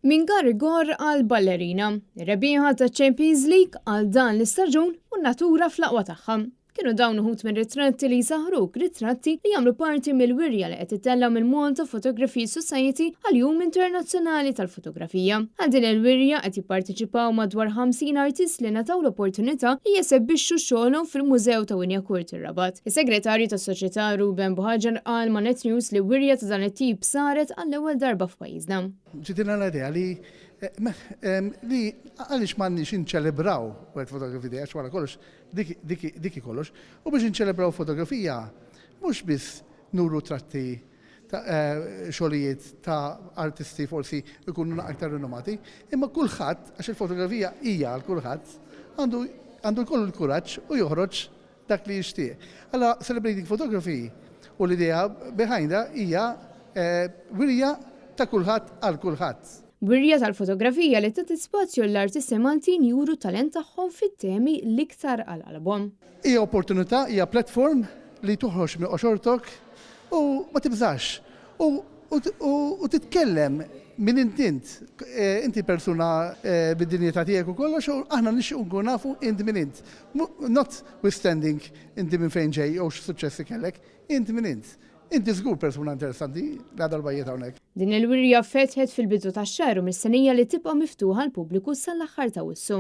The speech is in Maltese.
Min Garigor għal ballerina, rebbieħa ta' Champions League għal dan l-istaġun u natura fl-aqwa tagħha. Kienu dawn uħut minn ritratti li saħruk, ritratti li jagħmlu parti mill-wirja li qed titella mill-Malta Photography Society għal-Jum Internazzjonali tal-Fotografija. Għal din il-wirja qed jipparteċipaw madwar 50 artist li nataw l-opportunità li jesebbixxu xogħolhom fil-Mużew ta' Winja Court ir-Rabat. Is-Segretarju tas-Soċjetà Ruben Buħaġar qal ma' Net News li wirja ta' dan it-tip saret għall-ewwel darba f'pajjiżna. Ġitina l-idea li għalix m'għandniex inċelebraw għed fotografija għax wara kollox diki kollox u biex inċelebraw fotografija mhux biss nuru tratti xogħlijiet ta' artisti forsi jkunu aktar rinomati, imma kulħadd għax il-fotografija hija għal kulħadd għandu jkollu l-kuraġġ u joħroġ dak li jixtieq. Alla Celebrating Photography u l-idea behind hija wirja ta' kulħadd għal kulħadd. Wirja tal-fotografija li tagħti spazju l-artisti Maltin juru talent tagħhom fit-temi l-iktar għall-album. Hija opportunità, hija platform li toħroġ minn qoxortok u ma tibżax u titkellem minn inti persuna bid-dinjità tiegħek u kollox u aħna nixtiequ nkunu nafu int minn int. Notwithstanding inti minn fejn ġej jew x'suċċessi kellek, int minn int. Inti żgur persuna interessanti la darbajiet hawnhekk. Din il-wirja fetħet fil-bidu tax-xahar u mis-senija li tibqa' miftuħa l-pubbliku sal-aħħar ta' wissu.